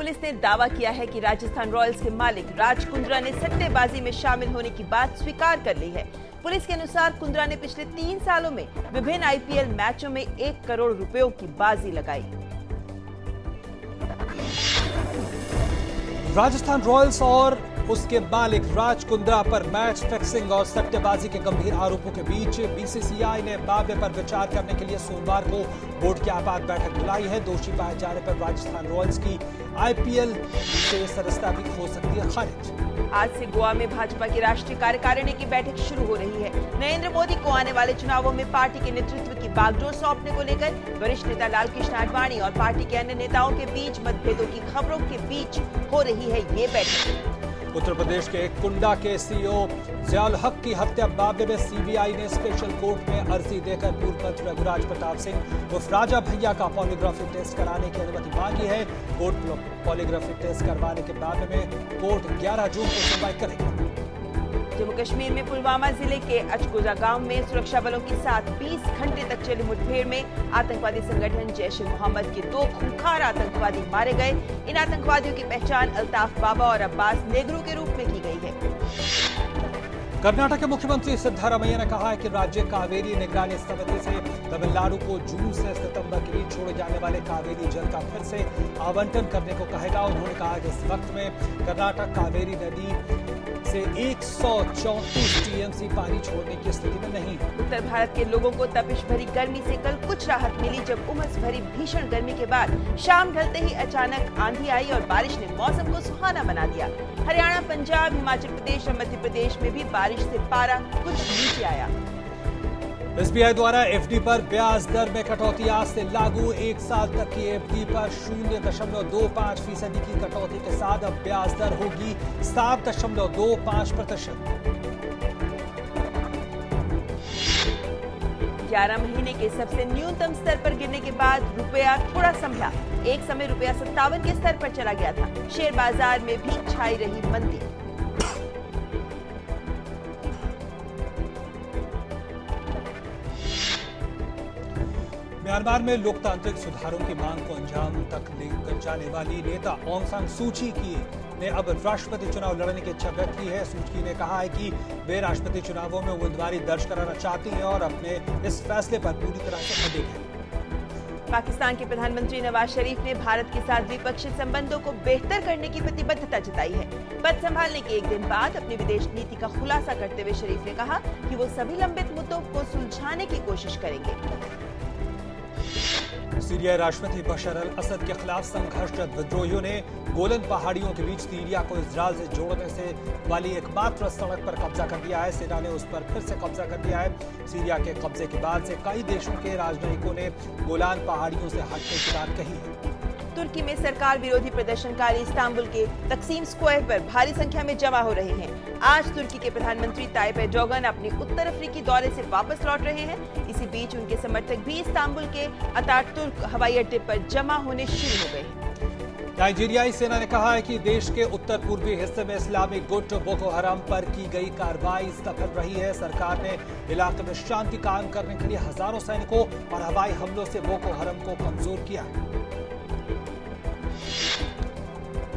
Police ने दावा किया है कि राजस्थान रॉयल्स के मालिक राज कुंद्रा ने सट्टेबाजी में शामिल होने की बात स्वीकार कर ली है। पुलिस के अनुसार कुंद्रा ने पिछले 3 सालों में विभिन्न आईपीएल मैचों में 1 करोड़ रुपयों की बाजी लगाई। राजस्थान रॉयल्स और उसके मालिक राज कुंद्रा पर मैच फिक्सिंग और सट्टेबाजी के गंभीर आरोपों के बीच बीसीसीआई ने मामले पर विचार करने के लिए सोमवार को बोर्ड की आपात बैठक बुलाई है। दोषी पाए जाने पर राजस्थान रॉयल्स की आईपीएल से सदस्यता भी हो सकती है खारिज। आज से गोवा में भाजपा की राष्ट्रीय कार्यकारिणी की बैठक शुरू हो रही है। नरेंद्र मोदी को आने वाले चुनावों में पार्टी के नेतृत्व की बागडोर सौंपने को लेकर वरिष्ठ नेता लालकृष्ण आडवाणी और पार्टी के अन्य नेताओं के बीच मतभेदों की खबरों के बीच हो रही है ये बैठक। उत्तर प्रदेश के कुंडा के सीईओ ज़ियाउल हक की हत्या मामले में सीबीआई ने स्पेशल कोर्ट में अर्जी देकर पूर्व मंत्री रघुराज प्रताप सिंह उर्फ राजा भैया का पॉलीग्राफी टेस्ट कराने की अनुमति मांगी है। कोर्ट पॉलीग्राफी टेस्ट करवाने के मामले में कोर्ट 11 जून को सुनवाई करेगी। जम्मू कश्मीर में पुलवामा जिले के अचगोजा गांव में सुरक्षा बलों के साथ 20 घंटे तक चली मुठभेड़ में आतंकवादी संगठन जैश ए मोहम्मद के 2 खूंखार आतंकवादी मारे गए। इन आतंकवादियों की पहचान अल्ताफ बाबा और अब्बास नेगरू के रूप में की गई है। कर्नाटक के मुख्यमंत्री सिद्धारमैया ने कहा है कि राज्य कावेरी निगरानी समिति से तमिलनाडु को जून से सितंबर के बीच छोड़े जाने वाले कावेरी जल का फिर से आवंटन करने को कहेगा। उन्होंने कहा कि इस वक्त में कर्नाटक कावेरी नदी से 134 टीएमसी पानी छोड़ने की स्थिति में नहीं। उत्तर भारत के लोगों को तपिश भरी गर्मी से कल कुछ राहत मिली, जब उमस भरी भीषण गर्मी के बाद शाम ढलते ही अचानक आंधी आई और बारिश ने मौसम को सुहाना बना दिया। हरियाणा, पंजाब, हिमाचल प्रदेश और मध्य प्रदेश में भी बारिश से पारा कुछ नीचे आया। एसबीआई द्वारा एफडी पर ब्याज दर में कटौती आज से लागू। 1 साल तक की एफडी पर 0.25% की कटौती के साथ अब ब्याज दर होगी 7.25%। 11 महीने के सबसे न्यूनतम स्तर पर गिरने के बाद रुपया थोड़ा संभला। एक समय रुपया 57 के स्तर पर चला गया था। शेयर बाजार में भी छाई रही मंदी। म्यांमार में लोकतांत्रिक सुधारों की मांग को अंजाम तक लेकर जाने वाली नेता ऑंग सान सू की ने अब राष्ट्रपति चुनाव लड़ने की इच्छा व्यक्त की है। सू की ने कहा है कि वे राष्ट्रपति चुनावों में उम्मीदवारी दर्ज कराना चाहती हैं और अपने इस फैसले पर पूरी तरह से अडिग हैं। पाकिस्तान के प्रधानमंत्री नवाज शरीफ ने भारत के साथ द्विपक्षीय संबंधों को बेहतर करने की प्रतिबद्धता जताई है। पद संभालने के 1 दिन बाद अपनी विदेश नीति का खुलासा करते हुए शरीफ ने कहा कि वो सभी लंबित मुद्दों को सुलझाने की कोशिश करेंगे। सीरियाई राष्ट्रपति बशर अल असद के खिलाफ संघर्षरत विद्रोहियों ने गोलन पहाड़ियों के बीच सीरिया को इजरायल से जोड़ने से वाली एकमात्र सड़क पर कब्जा कर लिया है। सेना ने उस पर फिर से कब्जा कर लिया है। सीरिया के कब्जे के बाद से कई देशों के राजनयिकों ने गोलान पहाड़ियों से हटने की बात कही है। तुर्की में सरकार विरोधी प्रदर्शनकारी इस्तांबुल के तकसीम स्क्वायर पर भारी संख्या में जमा हो रहे हैं। आज तुर्की के प्रधानमंत्री ताइप एर्डोगन अपने उत्तर अफ्रीकी दौरे से वापस लौट रहे हैं। इसी बीच उनके समर्थक भी इस्तांबुल के अतातुर्क हवाई अड्डे पर जमा होने शुरू हो गए हैं। नाइजीरियाई सेना ने कहा है कि देश के उत्तर पूर्वी हिस्से में इस्लामिक गुट बोको हराम पर की गई कार्रवाई सफल रही है। सरकार ने इलाके में शांति कायम करने के लिए हजारों सैनिकों और हवाई हमलों से बोको हराम को कमजोर किया है।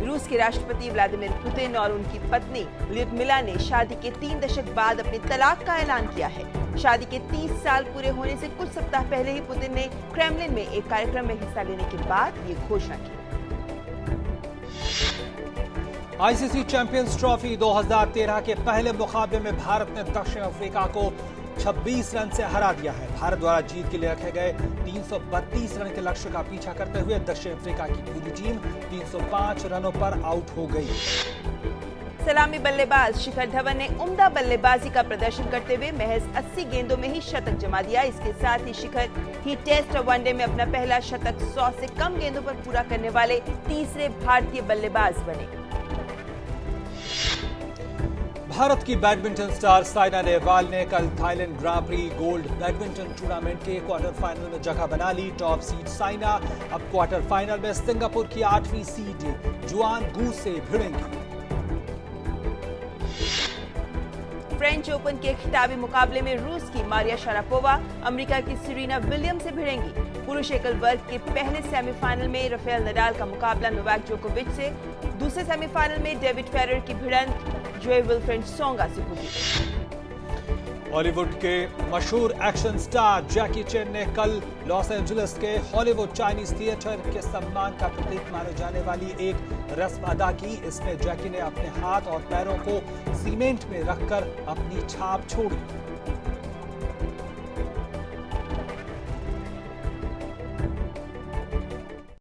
रूस के राष्ट्रपति व्लादिमीर पुतिन और उनकी पत्नी ल्यूडमिला ने शादी के 3 दशक बाद अपनी तलाक का ऐलान किया है। शादी के 30 साल पूरे होने से कुछ सप्ताह पहले ही पुतिन ने क्रेमलिन में एक कार्यक्रम में हिस्सा लेने के बाद ये घोषणा की। आईसीसी चैंपियंस ट्रॉफी 2013 के पहले मुकाबले में भारत ने दक्षिण अफ्रीका को 26 रन से हरा दिया है। भारत द्वारा जीत के लिए रखे गए 332 रन के लक्ष्य का पीछा करते हुए दक्षिण अफ्रीका की पूरी टीम 305 रनों पर आउट हो गई। सलामी बल्लेबाज शिखर धवन ने उम्दा बल्लेबाजी का प्रदर्शन करते हुए महज 80 गेंदों में ही शतक जमा दिया। इसके साथ ही शिखर ही टेस्ट और वनडे में अपना पहला शतक 100 से कम गेंदों पर पूरा करने वाले तीसरे भारतीय बल्लेबाज बने। भारत की बैडमिंटन स्टार साइना नेहवाल ने कल थाईलैंड ग्रां प्री गोल्ड बैडमिंटन टूर्नामेंट के क्वार्टर फाइनल में जगह बना ली। टॉप सीड साइना अब क्वार्टर फाइनल में सिंगापुर की 8वीं सीड जुआन गू से भिड़ेंगी। फ्रेंच ओपन के खिताबी मुकाबले में रूस की मारिया शारापोवा अमेरिका की सेरेना विलियम्स से भिड़ेंगी। पुरुष एकल वर्ग के पहले सेमीफाइनल में राफेल नडाल का मुकाबला नोवाक जोकोविच से, दूसरे सेमीफाइनल में डेविड फेडरर की भिड़ंत जोए विल्फ्रेड सोंगा से होगी। बॉलीवुड के मशहूर एक्शन स्टार जैकी चैन ने कल लॉस एंजलिस के हॉलीवुड चाइनीज थिएटर के सम्मान का प्रतीक माने जाने वाली एक रस्म अदा की। इसमें जैकी ने अपने हाथ और पैरों को सीमेंट में रखकर अपनी छाप छोड़ी।